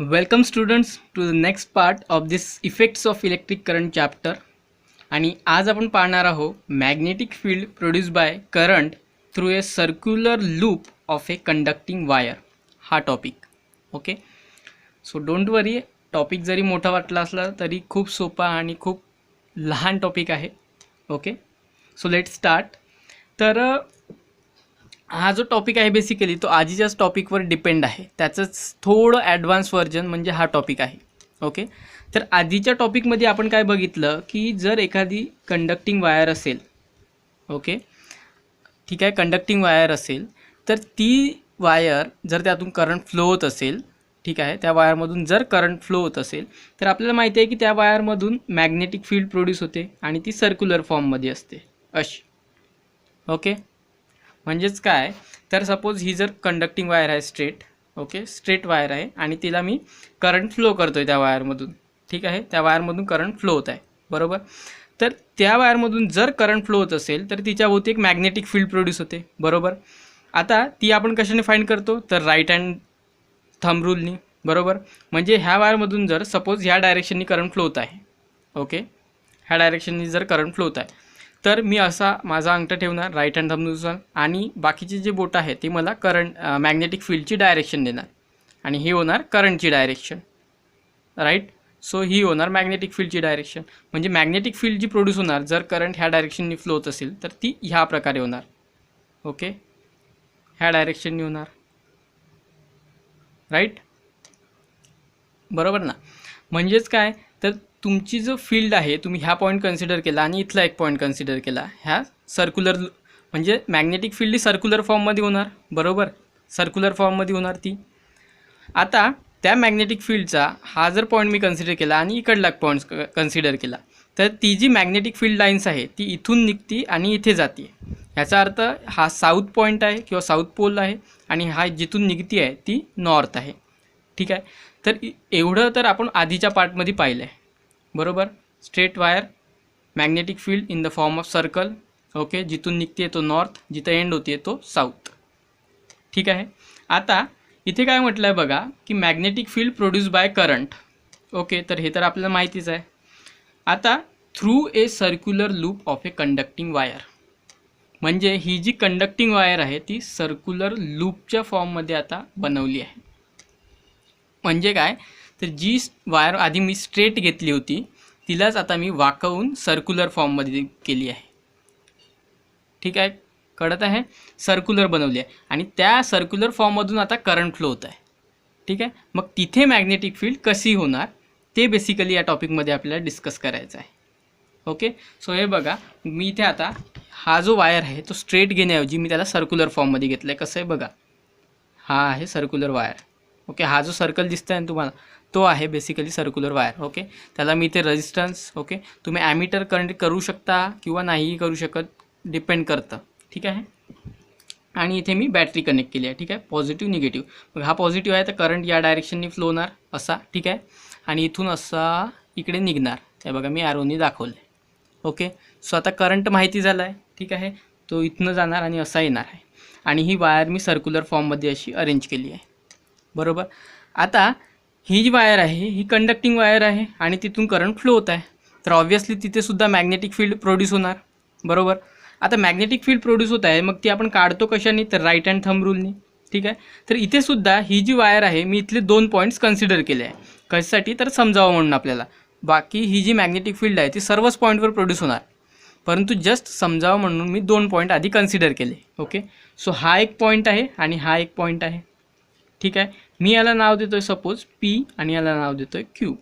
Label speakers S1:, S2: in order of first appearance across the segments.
S1: Welcome students to the next part of this effects of electric current chapter. आणि आज आपण पाहणार आहोत magnetic field produce by current through a circular loop of a conducting wire हा topic. Okay, so don't worry, topic जरी मोठा वाटला असला तरी खूप सोपा आणि खूप लहान टॉपिक आहे. Okay, so let start. तर हा जो टॉपिक आहे बेसिकली तो आधीच्याच टॉपिकवर डिपेंड आहे, त्याचंच थोडं ॲडव्हान्स व्हर्जन म्हणजे हा टॉपिक आहे. ओके, तर आधीच्या टॉपिकमध्ये आपण काय बघितलं की जर एखादी कंडक्टिंग वायर असेल, ओके ठीक आहे, कंडक्टिंग वायर असेल तर ती वायर जर त्यातून करंट फ्लो होत असेल, ठीक आहे, त्या वायरमधून जर करंट फ्लो होत असेल तर आपल्याला माहिती आहे की त्या वायरमधून मॅग्नेटिक फील्ड प्रोड्यूस होते आणि ती सर्क्युलर फॉर्ममध्ये असते अशी. ओके, म्हणजेच काय, तर सपोज ही जर कंडक्टिंग वायर आहे स्ट्रेट, ओके स्ट्रेट वायर आहे आणि तिला मी करंट फ्लो करतो आहे त्या वायरमधून, ठीक आहे, त्या वायरमधून करंट फ्लो होत आहे बरोबर. तर त्या वायरमधून जर करंट फ्लो होत असेल तर तिच्याभोवती एक मॅग्नेटिक फील्ड प्रोड्यूस होते बरोबर. आता ती आपण कशाने फाइंड करतो, तर राईट हँड थंब रूलनी बरोबर. म्हणजे ह्या वायरमधून जर सपोज ह्या डायरेक्शननी करंट फ्लो होत आहे, ओके ह्या डायरेक्शननी जर करंट फ्लो होत आहे तर मी असा माझा अंगठा ठेवणार राईट हँड थंबनुसार आणि बाकीचे जे बोट आहे ते मला करंट मॅग्नेटिक फील्डची डायरेक्शन देणार आणि ही होणार करंटची डायरेक्शन, राईट. सो ही होणार मॅग्नेटिक फील्डची डायरेक्शन. म्हणजे मॅग्नेटिक फील्ड जी प्रोड्यूस होणार जर करंट ह्या डायरेक्शननी फ्लो होत असेल तर ती ह्या प्रकारे होणार, ओके ह्या डायरेक्शननी होणार, राईट बरोबर ना. म्हणजेच काय, तर तुमची जो फील्ड आहे तुम्ही ह्या पॉईंट कन्सिडर केला आणि इथला एक पॉईंट कन्सिडर केला, ह्या सर्क्युलर म्हणजे मॅग्नेटिक फील्ड ही सर्क्युलर फॉर्ममध्ये होणार बरोबर, सर्क्युलर फॉर्ममध्ये होणार ती. आता त्या मॅग्नेटिक फील्डचा हा जर पॉईंट मी कन्सिडर केला आणि इकडला पॉईंट कन्सिडर केला तर ती जी मॅग्नेटिक फील्ड लाईन्स आहे ती इथून निघती आणि इथे जाते. ह्याचा अर्थ हा साऊथ पॉईंट आहे किंवा साऊथ पोल आहे आणि हा जिथून निघती आहे ती नॉर्थ आहे, ठीक आहे. तर एवढं तर आपण आधीच्या पार्टमध्ये पाहिलं आहे बरोबर. Straight wire, magnetic field in the form of circle, okay जिथून निघते तो नॉर्थ, जिथं एंड होते तो साऊथ, ठीक आहे. आता इथे काय म्हटलं आहे बघा की magnetic field produce by current, okay तर हे तर आपल्याला माहितीच आहे. आता through a circular loop of a conducting wire, म्हणजे ही जी कंडक्टिंग वायर आहे ती सर्क्युलर लूपच्या फॉर्ममध्ये आता बनवली आहे. म्हणजे काय, तर जी वायर आधी मी स्ट्रेट घेतली होती तिलाच आता मी वाकवून सर्क्युलर फॉर्ममध्ये केली आहे, ठीक आहे, कळत आहे, सर्क्युलर बनवली आहे आणि त्या सर्क्युलर फॉर्ममधून आता करंट फ्लो होत आहे, ठीक आहे. मग तिथे मॅग्नेटिक फील्ड कशी होणार ते बेसिकली या टॉपिकमध्ये आपल्याला डिस्कस करायचं आहे. ओके, सो हे बघा मी इथे आता हा जो वायर आहे तो स्ट्रेट घेण्याऐवजी मी त्याला सर्क्युलर फॉर्ममध्ये घेतलं आहे. कसं आहे बघा, हा आहे सर्क्युलर वायर, ओके हा जो सर्कल दिसतोय ना तुम्हाला तो आहे बेसिकली सर्क्युलर वायर, ओके. त्याला मी इथे रेजिस्टन्स, ओके तुम्ही ॲमीटर कनेक्ट करू शकता किंवा नाही करू शकत, डिपेंड करतं, ठीक आहे. आणि इथे मी बॅटरी कनेक्ट केली आहे, ठीक आहे, पॉझिटिव्ह निगेटिव्ह. मग हा पॉझिटिव्ह आहे तर करंट या डायरेक्शननी फ्लो होणार असा, ठीक आहे, आणि इथून असा इकडे निघणार, हे बघा मी ॲरोनी दाखवलं आहे, ओके. सो आता करंट माहिती झाला आहे, ठीक आहे, तो इथनं जाणार आणि असा येणार आहे आणि ही वायर मी सर्क्युलर फॉर्ममध्ये अशी अरेंज केली आहे बरोबर. आता ही जी वायर आहे ही कंडक्टिंग वायर आहे आणि तिथून करंट फ्लो होत आहे तर ऑब्व्हियसली तिथेसुद्धा मॅग्नेटिक फील्ड प्रोड्यूस होणार बरोबर. आता मॅग्नेटिक फील्ड प्रोड्यूस होत आहे मग ती आपण काढतो कशाने, तर राईट हँड थंब रूलनी, ठीक आहे. तर इथेसुद्धा ही जी वायर आहे मी इथले 2 पॉईंट्स कन्सिडर केले आहे, कशासाठी, तर समजावं म्हणून आपल्याला. बाकी ही जी मॅग्नेटिक फील्ड आहे ती सर्वच पॉईंटवर प्रोड्यूस होणार, परंतु जस्ट समजावं म्हणून मी 2 पॉईंट आधी कन्सिडर केले, ओके. सो हा एक पॉईंट आहे आणि हा एक पॉईंट आहे, ठीक आहे. मी याला नाव देतो आहे सपोज पी आणि याला नाव देतो आहे क्यू,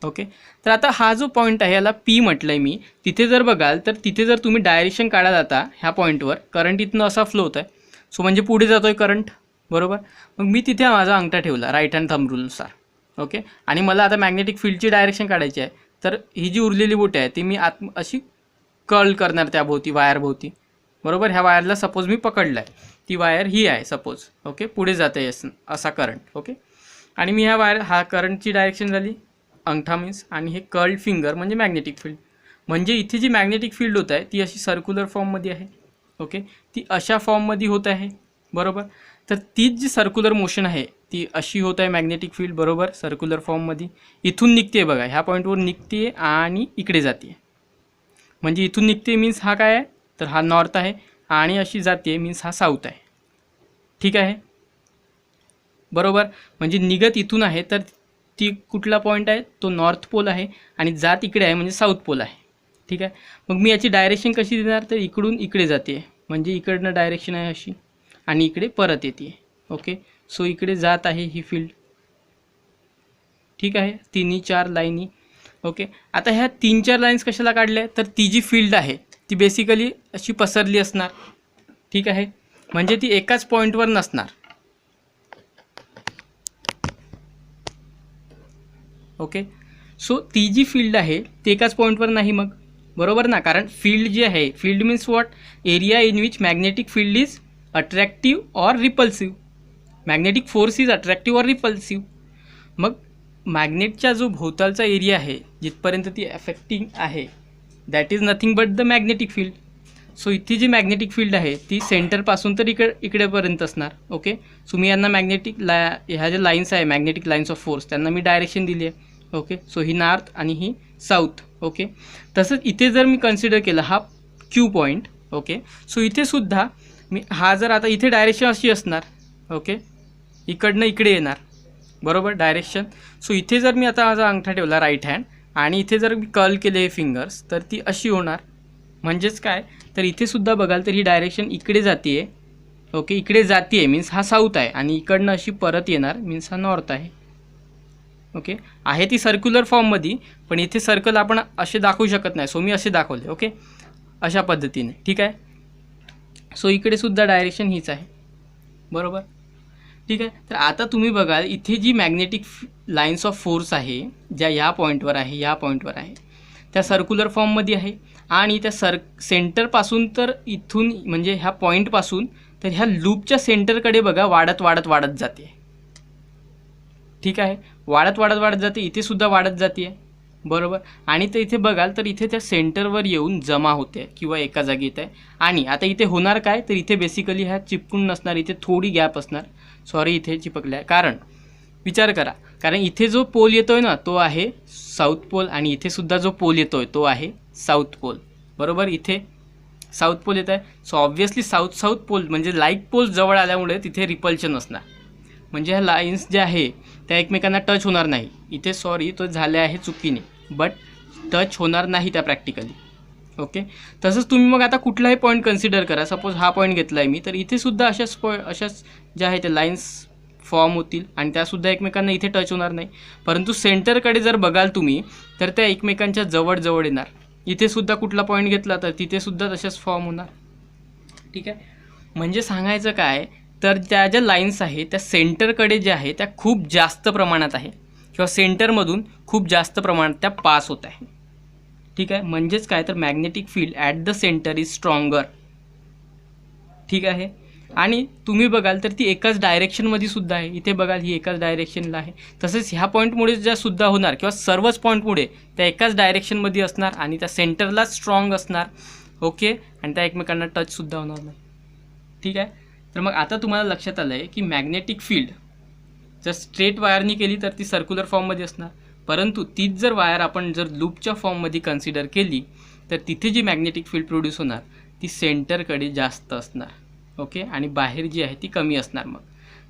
S1: ओके. तर आता हा जो पॉईंट आहे याला पी म्हटलं आहे मी. तिथे जर बघाल तर तिथे जर तुम्ही डायरेक्शन काढा जाता ह्या पॉईंटवर करंट इथनं असा फ्लो होत आहे, सो म्हणजे पुढे जातो आहे करंट बरोबर. मग मी तिथे माझा अंगठा ठेवला राईट हँड थंब रूलनुसार, ओके. आणि मला आता मॅग्नेटिक फील्डची डायरेक्शन काढायची आहे तर ही जी उरलेली बोट आहे ती मी अशी कर्ल करणार त्याभोवती, वायरभोवती बरोबर. ह्या वायरला सपोज मी पकडलं आहे, ती वायर ही आहे सपोज, ओके पुढे जाते असा करंट, ओके. आणि मी ह्या वायर, हा करंटची डायरेक्शन झाली अंगठा मीन्स, आणि हे कर्ल्ड फिंगर म्हणजे मॅग्नेटिक फील्ड. म्हणजे इथे जी मॅग्नेटिक फील्ड होत आहे ती अशी सर्क्युलर फॉर्ममध्ये आहे, ओके ती अशा फॉर्ममध्ये होत आहे बरोबर. तर तीच जी सर्क्युलर मोशन आहे ती अशी होत आहे मॅग्नेटिक फील्ड, बरोबर, सर्क्युलर फॉर्ममध्ये. इथून निघते बघा, ह्या पॉईंटवर निघते आणि इकडे जाते. म्हणजे इथून निघते मीन्स हा काय आहे, तर हा नॉर्थ आहे, आणि अशी जाते मीन्स हा साऊथ आहे. ठीक आहे, बरोबर. म्हणजे निघत इथून आहे तर ती कुठला पॉईंट आहे, तो नॉर्थ पोल आहे, आणि जात इकडे आहे म्हणजे साऊथ पोल आहे. ठीक आहे, मग मी याची डायरेक्शन कशी देणार, तर इकडून इकडे जाते, म्हणजे इकडनं डायरेक्शन आहे अशी, आणि इकडे परत येते. ओके, सो इकडे जात आहे ही फील्ड. ठीक आहे, 3-4 लाईनी. ओके, आता ह्या 3-4 लाईन्स कशाला काढल्या, तर ती जी फील्ड आहे ती बेसिकली अशी पसरली असणार. ठीक आहे, म्हणजे ती एकाच पॉईंटवर नसणार. ओके, सो ती जी फील्ड आहे ती एकाच पॉईंटवर नाही मग, बरोबर ना, कारण फील्ड जी आहे, field means what, area in which magnetic field is attractive or repulsive. Magnetic force is attractive or repulsive. मग मॅग्नेटचा जो भोवतालचा एरिया आहे जिथपर्यंत ती अफेक्टिंग आहे, that is nothing but the magnetic field. So इथे जी मॅग्नेटिक फील्ड आहे ती सेंटरपासून तर इकडेपर्यंत असणार. ओके, सो मी यांना ह्या ज्या लाईन्स आहे मॅग्नेटिक लाईन्स ऑफ फोर्स, त्यांना मी डायरेक्शन दिली आहे. ओके, सो ही नॉर्थ आणि ही साऊथ. ओके, तसंच इथे जर मी कन्सिडर केलं हा क्यू पॉईंट. ओके, सो इथे सुद्धा मी हा जर आता इथे डायरेक्शन अशी असणार. ओके, इकडनं इकडे येणार, बरोबर, डायरेक्शन. सो इथे जर मी आता माझा अंगठा ठेवला राईट हँड, आणि इथे जर मी कर्ल केले हे फिंगर्स, तर ती अशी होणार. म्हणजेच काय, तर इथे सुद्धा बघाल तर ही डायरेक्शन इकडे जाते आहे. ओके, इकडे जाते आहे मीन्स हा साऊथ आहे, आणि इकडनं अशी परत येणार मीन्स हा नॉर्थ आहे. ओके, आहे ती सर्क्युलर फॉर्ममध्ये, पण इथे सर्कल आपण असे दाखवू शकत नाही, सो मी असे दाखवले. ओके, अशा पद्धतीने. ठीक आहे, सो इकडे सुद्धा डायरेक्शन हीच आहे, बरोबर. ठीक आहे, तर आता तुम्ही बघाल इथे जी मॅग्नेटिक लाईन्स ऑफ फोर्स आहे, ज्या ह्या पॉईंटवर आहे, ह्या पॉईंटवर आहे, त्या सर्क्युलर फॉर्ममध्ये आहे, आणि त्या सेंटरपासून तर इथून म्हणजे ह्या पॉईंटपासून तर ह्या लूपच्या सेंटरकडे बघा वाढत वाढत वाढत जाते. ठीक आहे, वाढत वाढत वाढत जाते, इथे सुद्धा वाढत जाते, बरोबर. आणि तर इथे बघाल तर इथे त्या सेंटरवर येऊन जमा होते किंवा एका जागी येत आहे. आणि आता इथे होणार काय, तर इथे बेसिकली ह्या चिपकून नसणार, इथे थोडी गॅप असणार. सॉरी, इथे चिपकल्या आहे, कारण विचार करा, कारण इथे जो पोल येतोय ना तो आहे साऊथ पोल, आणि इथे सुद्धा जो पोल येतोय तो आहे साऊथ पोल, बरोबर. इथे साऊथ पोल येत आहे, सो ऑब्व्हियसली साऊथ पोल म्हणजे लाईक पोल जवळ आल्यामुळे तिथे रिपल्शन असणार. म्हणजे ह्या लाईन्स ज्या आहे त्या एकमेकांना टच होणार नाही. इथे सॉरी तो झाले आहे चुकीने, बट टच होणार नाही त्या प्रॅक्टिकली. ओके, तसंच तुम्ही मग आता कुठलाही पॉईंट कन्सिडर करा. सपोज हा पॉईंट घेतला आहे मी, तर इथे सुद्धा अशाच ज्या आहे त्या लाईन्स फॉर्म होतील, आणि त्यासुद्धा एकमेकांना इथे टच होणार नाही. परंतु सेंटरकडे जर बघाल तुम्ही तर त्या एकमेकांच्या जवळ येणार. इथे सुद्धा कुठला पॉईंट घेतला तर तिथे सुद्धा तशाच फॉर्म होणार. ठीक आहे, म्हणजे सांगायचं काय, तर त्या ज्या लाईन्स आहे त्या सेंटरकडे ज्या आहे त्या खूप जास्त प्रमाणात आहे, किंवा सेंटरमधून खूप जास्त प्रमाणात त्या पास होत आहे. ठीक आहे, म्हणजेच काय, तर magnetic field at the centre is stronger. ठीक आहे, आणि तुम्ही बघाल तर ती एकाच डायरेक्शनमध्ये सुद्धा आहे. इथे बघाल ही एकाच डायरेक्शनला आहे. तसेच ह्या पॉईंटमुळे ज्या सुद्धा होणार, किंवा सर्वच पॉईंटमुळे त्या एकाच डायरेक्शनमध्ये असणार, आणि त्या सेंटरलाच स्ट्रॉंग असणार. ओके, आणि त्या एकमेकांना टचसुद्धा होणार नाही. ठीक आहे, तर मग आता तुम्हाला लक्षात आलं आहे की मॅग्नेटिक फील्ड जर स्ट्रेट वायरनी केली तर ती सर्क्युलर फॉर्ममध्ये असणार, परंतु तीच जर वायर आपण जर लूपच्या फॉर्ममध्ये कन्सिडर केली तर तिथे जी मॅग्नेटिक फील्ड प्रोड्यूस होणार ती सेंटरकडे जास्त असणार. ओके, आणि बाहेर जी आहे ती कमी असणार. मग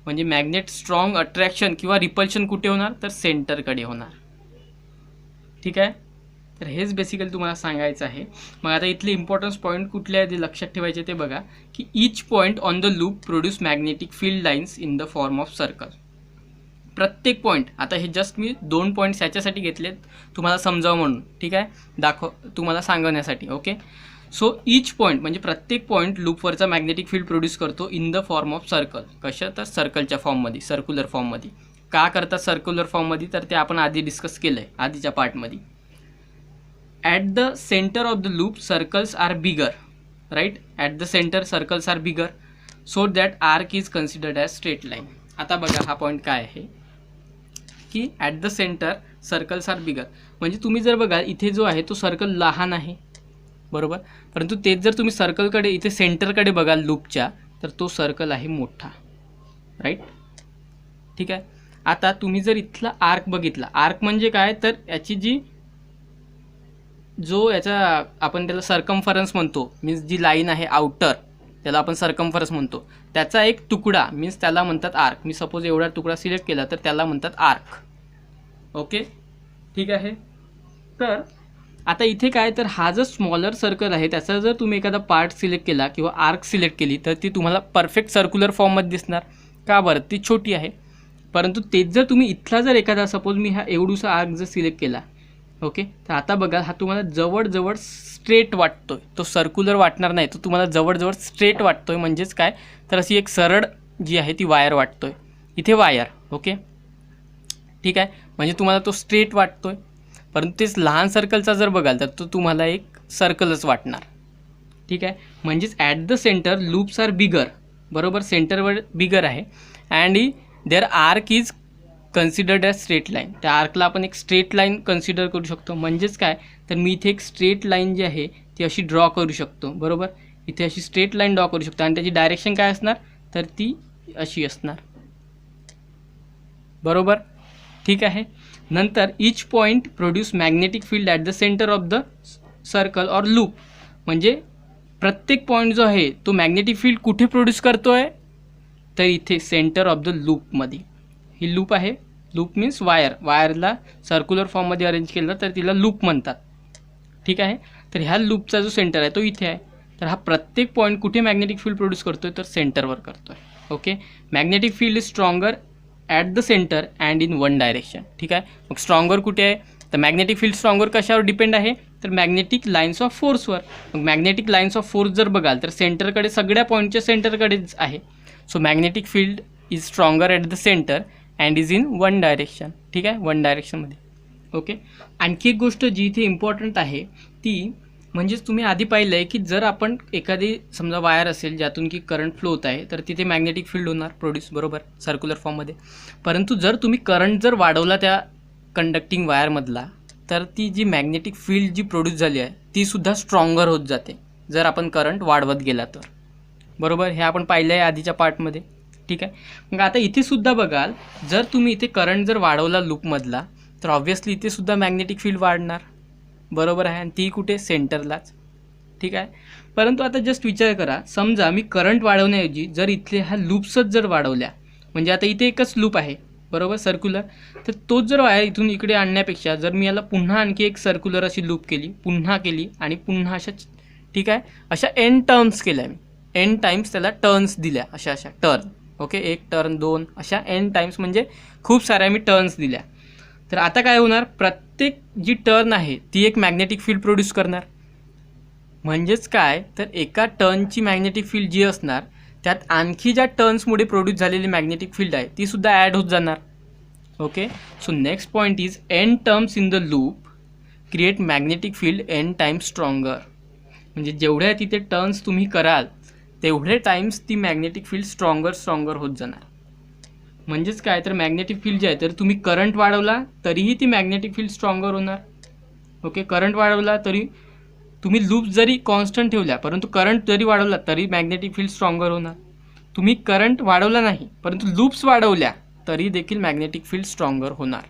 S1: म्हणजे मॅग्नेट स्ट्रॉंग अट्रॅक्शन किंवा रिपल्शन कुठे होणार, तर सेंटरकडे होणार. ठीक आहे, तर हेच बेसिकली तुम्हाला सांगायचं आहे. मग आता इथले इम्पॉर्टन्स पॉईंट कुठले आहेत जे लक्षात ठेवायचे ते बघा, की each point on the loop produce magnetic field lines in the form of circle. प्रत्येक पॉईंट, आता हे जस्ट मी 2 पॉईंट्स याच्यासाठी घेतलेत तुम्हाला समजावं म्हणून. ठीक आहे, तुम्हाला सांगण्यासाठी. ओके, सो ईच पॉईंट म्हणजे प्रत्येक पॉईंट लूपवरचा मॅग्नेटिक फील्ड प्रोड्यूस करतो in the form of circle. कशा, तर सर्कलच्या फॉर्ममध्ये, सर्क्युलर फॉर्ममध्ये. का करतात सर्क्युलर फॉर्ममध्ये, तर ते आपण आधी डिस्कस केलं आहे आधीच्या पार्टमध्ये. At the centre of the loop circles are bigger, right. At the centre circles are bigger so that arc is considered as straight line. आता बघा हा पॉईंट काय आहे, की at the centre circles are bigger, म्हणजे तुम्ही जर बघाल इथे जो आहे तो सर्कल लहान आहे, बरोबर. परंतु तेच जर तुम्ही सर्कलकडे इथे सेंटरकडे बघाल लूपच्या, तर तो सर्कल आहे मोठा. राईट. ठीक आहे. आता तुम्ही जर इथला आर्क बघितला, आर्क म्हणजे काय, तर याची जो याचा आपण त्याला सर्कम्फरन्स म्हणतो, मीन्स जी लाईन आहे आउटर, त्याला आपण सर्कम्फरन्स म्हणतो, त्याचा एक तुकडा मीन्स त्याला म्हणतात आर्क. मी सपोज एवढा तुकडा सिलेक्ट केला तर त्याला म्हणतात आर्क. ओके, ठीक आहे. तर आता इथे काय, तर हा जो स्मॉलर सर्कल आहे त्याचा जर तुम्ही एखादा पार्ट सिलेक्ट केला किंवा आर्क सिलेक्ट केली तर ती तुम्हाला परफेक्ट सर्क्युलर फॉर्ममध्ये दिसणार. का बरं, ती छोटी आहे. परंतु तेच जर तुम्ही इथला जर एखादा सपोज मी हा एवढूसा आर्क जर सिलेक्ट केला, ओके, तर आता बघा हा तुम्हाला जवळजवळ स्ट्रेट वाटतोय, तो सर्क्युलर वाटणार नाही, तो तुम्हाला जवळजवळ स्ट्रेट वाटतोय. म्हणजेच काय, तर अशी एक सरळ जी आहे ती वायर वाटतोय, इथे वायर. ओके, ठीक आहे, म्हणजे तुम्हाला तो स्ट्रेट वाटतोय. परंतु तेच लहान सर्कलचा जर बघाल तर तो तुम्हाला एक सर्कलच वाटणार. ठीक आहे, म्हणजेच at the centre loops are bigger, बरोबर, सेंटरवर बिगर आहे. And their arc is considered as straight line. त्या आर्कला आपण एक स्ट्रेट लाईन कन्सिडर करू शकतो. म्हणजेच काय, तर मी इथे एक स्ट्रेट लाईन जी आहे ती अशी ड्रॉ करू शकतो, बरोबर, इथे अशी स्ट्रेट लाईन ड्रॉ करू शकतो आणि त्याची डायरेक्शन काय असणार, तर ती अशी असणार, बरोबर. ठीक आहे. नंतर each point produce magnetic field at the centre of the circle or loop. म्हणजे प्रत्येक पॉईंट जो आहे तो मॅग्नेटिक फील्ड कुठे प्रोड्यूस करतो आहे, तर इथे सेंटर ऑफ द लूपमध्ये. ही लूप आहे, लूप मीन्स वायर, वायरला सर्क्युलर फॉर्ममध्ये अरेंज केलं तर तिला लूप म्हणतात. ठीक आहे, तर ह्या लूपचा जो सेंटर आहे तो इथे आहे. तर हा प्रत्येक पॉईंट कुठे मॅग्नेटिक फील्ड प्रोड्यूस करतो आहे, तर सेंटरवर करतो आहे. Okay, magnetic field is stronger at the centre and in one direction. ठीक आहे, मग स्ट्रॉंगर कुठे आहे, तर मॅग्नेटिक फील्ड स्ट्रॉंगर कशावर डिपेंड आहे, तर मॅग्नेटिक लाईन्स ऑफ फोर्सवर. मग मॅग्नेटिक लाईन्स ऑफ फोर्स जर बघाल तर सेंटरकडे, सगळ्या पॉईंटच्या सेंटरकडेच आहे. So magnetic field is stronger at the centre and is in one direction. ठीक आहे, वन डायरेक्शनमध्ये. ओके, आणखी एक गोष्ट जी इथे इम्पॉर्टंट आहे ती म्हणजेच तुम्ही आधी पाहिलं आहे की जर आपण एखादी समजा वायर असेल ज्यातून की करंट फ्लो होत आहे तर तिथे मॅग्नेटिक फील्ड होणार प्रोड्यूस, बरोबर, सर्क्युलर फॉर्ममध्ये. परंतु जर तुम्ही करंट जर वाढवला त्या कंडक्टिंग वायरमधला तर ती जी मॅग्नेटिक फील्ड जी प्रोड्यूस झाली आहे तीसुद्धा स्ट्रॉंगर होत जाते जर आपण करंट वाढवत गेला तर, बरोबर. हे आपण पाहिलं आहे आधीच्या पार्टमध्ये. ठीक आहे, मग आता इथेसुद्धा बघाल जर तुम्ही इथे करंट जर वाढवला लूपमधला तर ऑब्व्हियसली इथेसुद्धा मॅग्नेटिक फील्ड वाढणार, बरोबर आहे, आणि ती कुठे, सेंटरलाच. ठीक आहे, परंतु आता जस्ट विचार करा, समजा मी करंट वाढवण्याऐवजी जर इथले ह्या लूप्सच जर वाढवल्या, म्हणजे आता इथे एकच लूप आहे, बरोबर, सर्क्युलर, तर तोच जर वायर इथून इकडे आणण्यापेक्षा जर मी याला पुन्हा आणखी एक सर्क्युलर अशी लूप केली, पुन्हा केली आणि पुन्हा अशा, ठीक आहे, अशा एन टर्म्स केल्या मी, एन टाइम्स त्याला टर्न्स दिल्या, अशा अशा टर्न. ओके, एक टर्न, दोन, अशा एन टाइम्स म्हणजे खूप साऱ्या मी टर्न्स दिल्या. तर आता काय होणार, प्रत्येक जी टर्न आहे ती एक मॅग्नेटिक फील्ड प्रोड्यूस करणार. म्हणजेच काय, तर एका टर्नची मॅग्नेटिक फील्ड जी असणार त्यात आणखी ज्या टर्न्समुळे प्रोड्यूस झालेली मॅग्नेटिक फील्ड आहे तीसुद्धा ॲड होत जाणार. Okay, so next point is n terms in the loop create magnetic field n times stronger. म्हणजे जेवढ्या तिथे टर्न्स तुम्ही कराल तेवढे टाइम्स ती मॅग्नेटिक फील्ड स्ट्रॉंगर होत जाणार. म्हणजेच काय, तर मॅग्नेटिक फील्ड जे आहे तर तुम्ही करंट वाढवला तरीही ती मॅग्नेटिक फील्ड स्ट्रॉंगर होणार. ओके, करंट वाढवला तरी, तुम्ही लूप जरी कॉन्स्टंट ठेवल्या परंतु करंट जरी वाढवला तरी मॅग्नेटिक फील्ड स्ट्रॉंगर होणार. तुम्ही करंट वाढवला नाही परंतु लूप्स वाढवल्या तरी देखील मॅग्नेटिक फील्ड स्ट्रॉंगर होणार.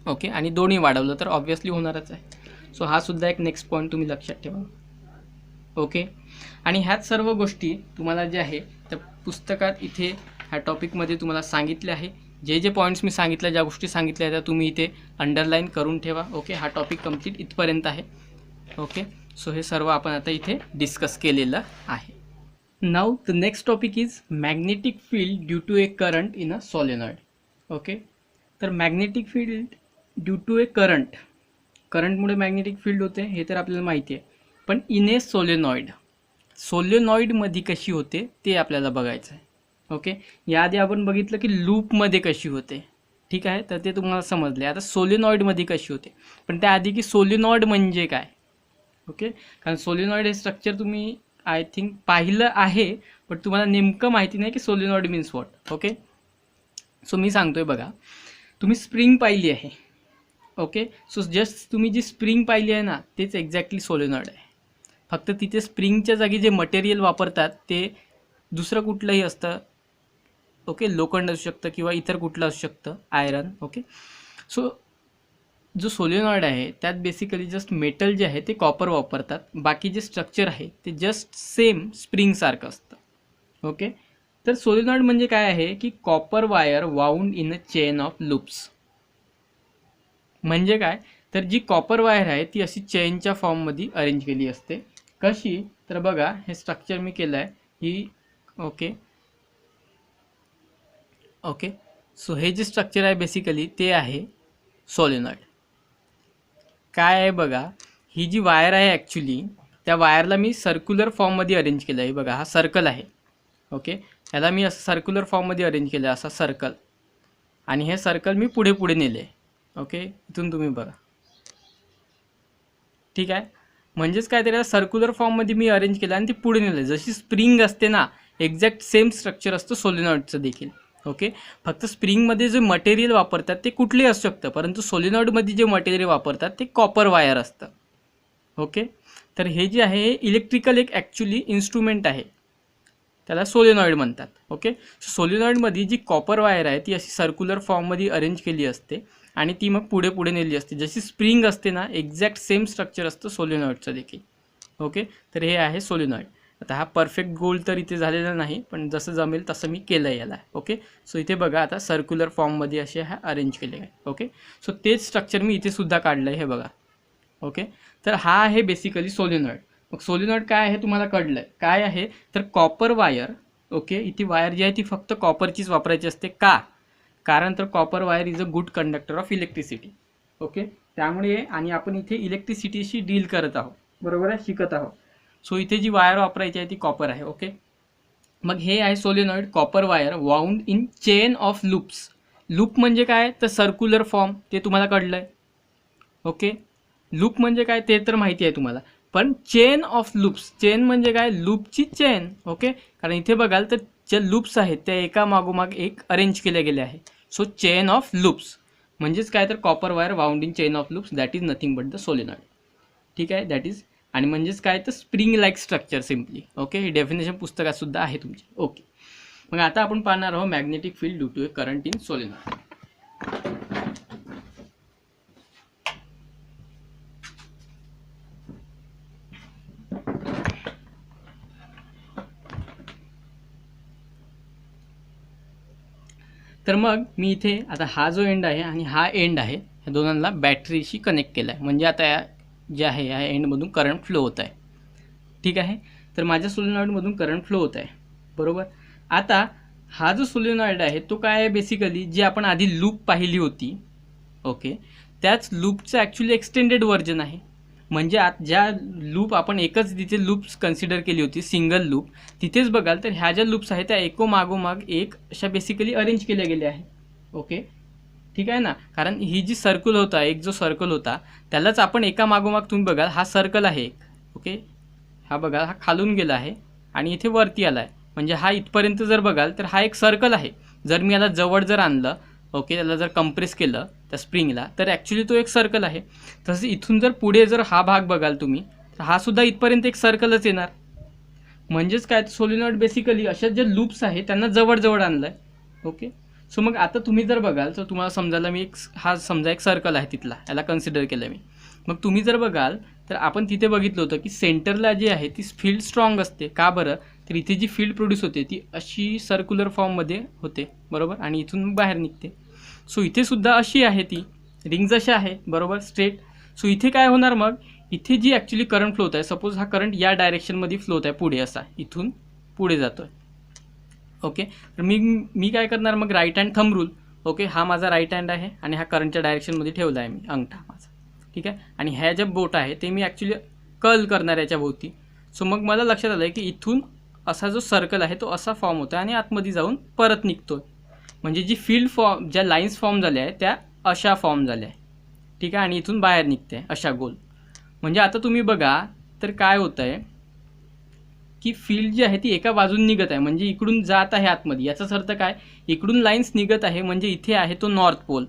S1: ओके, आणि दोन्ही वाढवलं तर ऑब्व्हियसली होणारच आहे. सो हा सुद्धा एक नेक्स्ट पॉईंट तुम्ही लक्षात ठेवा. ओके, आणि ह्याच सर्व गोष्टी तुम्हाला जे आहे त्या पुस्तकात इथे ह्या टॉपिकमध्ये तुम्हाला सांगितले आहे. जे जे पॉईंट्स मी सांगितल्या, ज्या गोष्टी सांगितल्या त्या तुम्ही इथे अंडरलाईन करून ठेवा. ओके, हा टॉपिक कंप्लीट इथपर्यंत आहे. ओके, सो हे सर्व आपण आता इथे डिस्कस केलेलं आहे. Now the next topic is magnetic field due to a current in a solenoid. Okay, तर magnetic field due to a current, करंटमुळे मॅग्नेटिक फील्ड होते हे तर आपल्याला माहिती आहे, पण इन ए सोलेनॉइड, सोलेनॉइडमध्ये कशी होते ते आपल्याला बघायचं आहे. ओके, याआधी आपण बघितलं की लूपमध्ये कशी होते. ठीक आहे, तर ते तुम्हाला समजले. आता सोलेनॉइडमध्ये कशी होते, पण त्याआधी की सोलेनॉइड म्हणजे काय. ओके, कारण सोलेनॉइड हे स्ट्रक्चर तुम्ही आय थिंक पाहिलं आहे पण तुम्हाला नेमकं माहिती नाही की solenoid means what. Okay, so मी सांगतोय बघा, तुम्ही स्प्रिंग पाहिली आहे. ओके, सो जस्ट तुम्ही जी स्प्रिंग पाहिली आहे ना तेच एक्झॅक्टली सोलेनॉइड आहे. फक्त तिथे स्प्रिंगच्या जागी जे मटेरियल वापरतात ते दुसरं कुठलंही असतं, ओके, लोखंड असू शकतं किंवा इतर कुठलं असू शकतं, आयरन. ओके, सो जो सोलेनॉइड आहे त्यात बेसिकली जस्ट मेटल जे आहे ते कॉपर वापरतात, बाकी जे स्ट्रक्चर आहे ते जस्ट सेम स्प्रिंगसारखं असतं. ओके, तर सोलेनॉइड म्हणजे काय आहे की copper wire wound in a chain of loops. म्हणजे काय, तर जी कॉपर वायर आहे ती अशी चेनच्या फॉर्ममध्ये अरेंज केली असते. कशी, तर बघा हे स्ट्रक्चर मी केलं आहे ही. ओके ओके, सो हे जे स्ट्रक्चर आहे बेसिकली ते आहे सोलेनॉइड. काय आहे बघा, ही जी वायर आहे ॲक्च्युली त्या वायरला मी सर्क्युलर फॉर्ममध्ये अरेंज केलं आहे. बघा हा सर्कल आहे. ओके, ह्याला मी असं सर्क्युलर फॉर्ममध्ये अरेंज केलं आहे, असा सर्कल. आणि हे सर्कल मी पुढे पुढे नेले. ओके, इथून तुम्ही बघा. ठीक आहे, म्हणजेच काय, त्याला सर्क्युलर फॉर्ममध्ये मी अरेंज केलं आणि ती पुढे नेलं. जशी स्प्रिंग असते ना, एक्झॅक्ट सेम स्ट्रक्चर असतं सोलेनॉइडचं देखील. ओके, फक्त स्प्रिंगमध्ये जे मटेरियल वापरतात ते कुठलेही असू शकतं, परंतु सोलेनॉइडमध्ये जे मटेरियल वापरतात ते कॉपर वायर असतं. ओके, तर हे जे आहे हे इलेक्ट्रिकल एक ॲक्च्युली इन्स्ट्रुमेंट आहे, त्याला सोलेनॉइड म्हणतात. ओके, सोलेनॉइडमध्ये जी कॉपर वायर आहे ती अशी सर्क्युलर फॉर्ममध्ये अरेंज केली असते आणि ती मग पुढे पुढे नेली असते. जशी स्प्रिंग असते ना, एक्झॅक्ट सेम स्ट्रक्चर असतं सोलेनॉइडचं देखील. ओके, तर हे आहे सोलेनॉइड. आता हा परफेक्ट गोल तर इथे झालेला नाही, पण जसं जमेल तसं मी केलं आहे याला. ओके, सो इथे बघा आता सर्क्युलर फॉर्ममध्ये असे हा अरेंज केले आहे. ओके, सो तेच स्ट्रक्चर मी इथे सुद्धा काढलं आहे, हे बघा. ओके, तर हा आहे बेसिकली सोलेनॉइड. मग सोलेनॉइड काय आहे तुम्हाला कळलं आहे काय आहे, तर कॉपर वायर. ओके, इथे वायर जी आहे ती फक्त कॉपरचीच वापरायची असते. का, कारण तर copper wire is a good conductor of electricity. Okay, त्यामुळे आणि आपण इथे इलेक्ट्रिसिटीशी डील करत आहोत, बरोबर आहे, शिकत आहोत. सो इथे जी वायर वापरायची आहे ती कॉपर आहे. ओके, मग हे आहे solenoid copper wire wound in chain of loops. Loop म्हणजे काय, तर सर्क्युलर फॉर्म, ते तुम्हाला कळलं आहे. ओके, लूप म्हणजे काय ते तर माहिती आहे तुम्हाला, पण चेन ऑफ लूप्स, चेन म्हणजे काय, लूपची चेन. ओके, कारण इथे बघाल तर ज्या लूप्स आहेत त्या एका मागोमाग एक अरेंज केल्या गेल्या आहे. सो चेन ऑफ लूप्स म्हणजेच काय, तर copper wire wound in chain of loops, that is nothing but the solenoid. ठीक आहे, दॅट इज, आणि म्हणजेच काय, तर spring like structure simply. Okay, ही डेफिनेशन पुस्तकात सुद्धा आहे तुमची. ओके, मग आता आपण पाहणार आहोत magnetic field due to a current in solenoid. तर मग मी इथे आता हा जो एंड आहे आणि हा एंड आहे, ह्या दोनांना बॅटरीशी कनेक्ट केला आहे. म्हणजे आता या जे आहे या एंडमधून करंट फ्लो होत आहे. ठीक आहे, तर माझ्या सोलेनॉइडमधून करंट फ्लो होत आहे, बरोबर. आता हा जो सोलेनॉइड आहे तो काय आहे, बेसिकली जी आपण आधी लूप पाहिली होती. ओके, त्याच लूपचं ॲक्च्युली एक्सटेंडेड व्हर्जन आहे. म्हणजे ज्या लूप आपण एकच तिथे लूप्स कन्सिडर केली होती, सिंगल लूप, तिथेच बघाल तर ह्या ज्या लूप्स आहेत त्या एकोमागोमाग एक अशा बेसिकली अरेंज केल्या गेल्या आहे. ओके, ठीक आहे ना, कारण ही जी सर्कल होता, एक जो सर्कल होता त्यालाच आपण एका मागोमाग तुम्ही बघाल हा सर्कल आहे एक. ओके, हा बघा हा खालून गेला आहे आणि इथे वरती आला आहे, म्हणजे हा इथपर्यंत जर बघाल तर हा एक सर्कल आहे. जर मी याला जवळ जर आणलं, ओके, त्याला जर कंप्रेस केलं त्या स्प्रिंगला, तर ॲक्च्युली तो एक सर्कल आहे. तसं इथून जर पुढे जर हा भाग बघाल तुम्ही, तर हा सुद्धा इथपर्यंत एक सर्कलच येणार. म्हणजेच काय, सोलेनॉइड बेसिकली अशा ज्या लूप्स आहेत त्यांना जवळ आणलं आहे. ओके, सो मग आता तुम्ही जर बघाल तर तुम्हाला समजायला मी हा समजा एक सर्कल आहे तिथला, याला कन्सिडर केलं मी. मग तुम्ही जर बघाल तर आपण तिथे बघितलं होतं की सेंटरला जी आहे ती फील्ड स्ट्रॉंग असते. का बरं, तर इथे जी फील्ड प्रोड्यूस होते ती अशी सर्क्युलर फॉर्ममध्ये होते, बरोबर, आणि इथून बाहेर निघते. सो इथे सुद्धा अशी आहे, ती रिंग्ज अशा आहे, बरोबर, स्ट्रेट. सो इथे काय होणार, मग इथे जी ॲक्च्युली करंट फ्लो होत आहे, सपोज हा करंट या डायरेक्शनमध्ये फ्लो होत आहे, पुढे असा इथून पुढे जातो आहे. ओके, तर मी काय करणार, मग right hand thumb rule. Okay, हा माझा राईट हँड आहे आणि हा करंटच्या डायरेक्शनमध्ये ठेवला आहे मी अंगठा माझा. ठीक आहे, आणि ह्या ज्या बोट आहे ते मी ॲक्च्युली कर्ल करणार याच्या भोवती. सो मग मला लक्षात आलं आहे की इथून असा जो सर्कल आहे तो असा फॉर्म होतो आहे आणि आतमध्ये जाऊन परत निघतो. म्हणजे जी फील्ड फॉर्म, ज्या लाईन्स फॉर्म झाल्या आहेत त्या अशा फॉर्म झाल्या आहे. ठीक आहे, आणि इथून बाहेर निघते अशा गोल. म्हणजे आता तुम्ही बघा तर काय होतं आहे की फील्ड जी आहे ती एका बाजून निघत आहे, म्हणजे इकडून जात आहे आतमध्ये. याचाच अर्थ काय, इकडून लाईन्स निघत आहे म्हणजे इथे आहे तो नॉर्थ पोल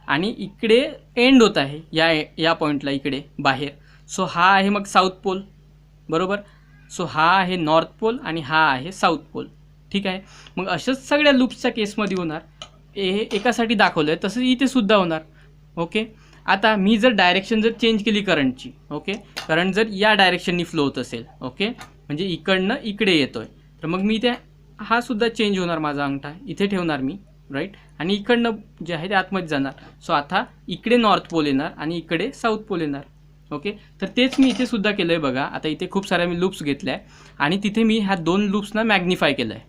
S1: आणि इकडे एंड होत आहे या पॉईंटला इकडे बाहेर. सो हा आहे मग साऊथ पोल, बरोबर. सो हा आहे नॉर्थ पोल आणि हा आहे साऊथ पोल. ठीक आहे. मग अशाच सगळ्या लूप्सच्या केसमध्ये होणार. हे एकासाठी दाखवलं आहे, तसंच इथे सुद्धा होणार. ओके. आता मी जर डायरेक्शन जर चेंज केली करंटची, ओके, करंट जर या डायरेक्शननी फ्लो होत असेल, ओके, म्हणजे इकडनं इकडे येतोय, तर मग मी हा सुद्धा चेंज होणार, माझा अंगठा इथे ठेवणार मी, राईट, आणि इकडनं जे आहे ते आतमध्ये जाणार. सो आता इकडे नॉर्थ पोल येणार आणि इकडे साऊथ पोल येणार. ओके. तर तेच मी इथे सुद्धा केलं आहे बघा. आता इथे खूप साऱ्या मी लूप्स घेतल्या आहे आणि तिथे मी ह्या 2 लूप्सना मॅग्निफाय केलं आहे.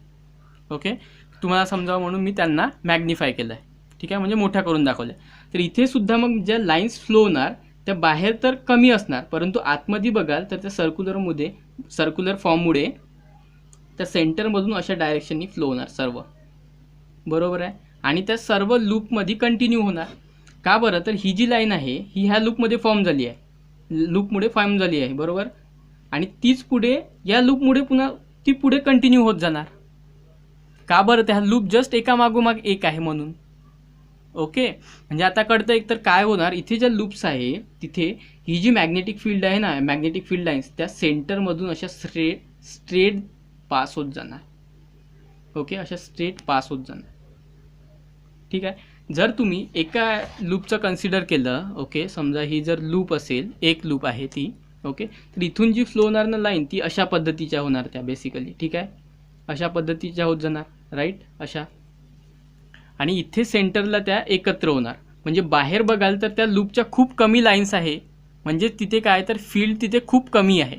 S1: ओके. तुम्हाला समजावं म्हणून मी त्यांना मॅग्निफाय केलं आहे. ठीक आहे, म्हणजे मोठ्या करून दाखवलं आहे. तर इथे सुद्धा मग ज्या लाईन्स फ्लो होणार त्या बाहेर तर कमी असणार, परंतु आतमध्ये बघाल तर त्या सर्क्युलर फॉर्ममुळे त्या सेंटरमधून अशा डायरेक्शननी फ्लो होणार सर्व. बरोबर आहे. आणि त्या सर्व लूपमध्ये कंटिन्यू होणार. का बरं? तर ही जी लाईन आहे ही ह्या लूपमुळे फॉर्म झाली आहे, बरोबर. आणि तीच पुढे या लूपमुळे पुन्हा ती पुढे कंटिन्यू होत जाणार. का बरं? त्या लूप जस्ट एका मागोमाग एक आहे म्हणून. ओके. म्हणजे आता कळतं एक तर काय होणार, इथे ज्या लूप्स आहे तिथे ही जी मॅग्नेटिक फील्ड आहे ना, मॅग्नेटिक फील्ड लाईन्स त्या सेंटरमधून अशा स्ट्रेट पास होत जाणार. ओके, अशा स्ट्रेट पास होत जाणार. ठीक आहे. जर तुम्ही एका लूपचं कन्सिडर केलं, ओके, समजा ही जर लूप असेल, एक लूप आहे ती, ओके, तर इथून जी फ्लो होणार ना लाईन ती अशा पद्धतीच्या होणार त्या बेसिकली. ठीक आहे, अशा पद्धतीच्या होत जाणार, राईट, अशा. आणि इथे सेंटरला त्या एकत्र होणार. म्हणजे बाहेर बघाल तर त्या लूपच्या खूप कमी लाईन्स आहे, म्हणजे तिथे काय तर फील्ड तिथे खूप कमी आहे.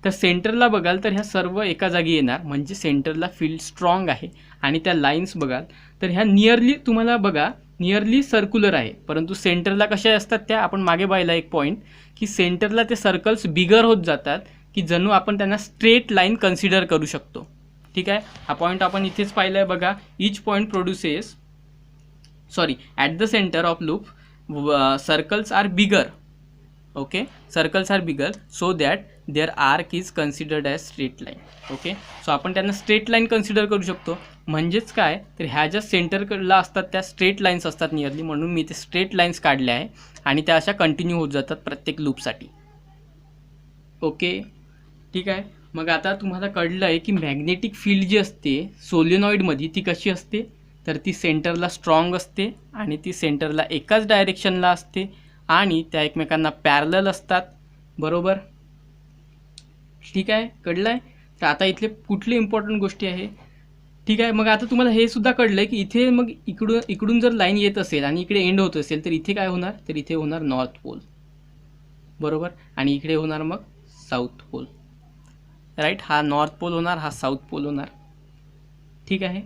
S1: तर सेंटरला बघाल तर ह्या सर्व एका जागी येणार, म्हणजे सेंटरला फील्ड स्ट्रॉंग आहे. आणि त्या लाईन्स बघाल तर ह्या नियरली सर्क्युलर आहे, परंतु सेंटरला कशा असतात त्या आपण मागे पाहिला एक पॉईंट, की सेंटरला ते सर्कल्स बिगर होत जातात, की जणू आपण त्यांना स्ट्रेट लाईन कन्सिडर करू शकतो. ठीक आहे, हा पॉईंट आपण इथेच पाहिला आहे बघा. Each point produces at the center of loop circles are bigger. Okay, circles are bigger so that their arc is considered as straight line. Okay. So आपण त्यांना स्ट्रेट लाईन कन्सिडर करू शकतो. म्हणजेच काय तर ह्या ज्या सेंटरला असतात त्या स्ट्रेट लाईन्स असतात नियरली, म्हणून मी ते स्ट्रेट लाईन्स काढल्या आहे आणि त्या अशा कंटिन्यू होत जातात प्रत्येक लूपसाठी. ओके. ठीक आहे. मग आता तुम्हाला कळलं आहे की मॅग्नेटिक फील्ड जी असते सोलेनॉइडमध्ये ती कशी असते, तर ती सेंटरला स्ट्रॉंग असते आणि ती सेंटरला एकाच डायरेक्शनला असते आणि त्या एकमेकांना पॅरलल असतात. बरोबर. ठीक आहे, कळलं आहे. तर आता इथले कुठली इम्पॉर्टंट गोष्टी आहे. ठीक आहे. मग आता तुम्हाला हे सुद्धा कळलं आहे की इथे मग इकडून जर लाईन येत असेल आणि इकडे एंड होत असेल तर इथे काय होणार, तर इथे होणार नॉर्थ पोल. बरोबर. आणि इकडे होणार मग साऊथ पोल, राईट. हा नॉर्थ पोल होणार, हा साऊथ पोल होणार. ठीक आहे.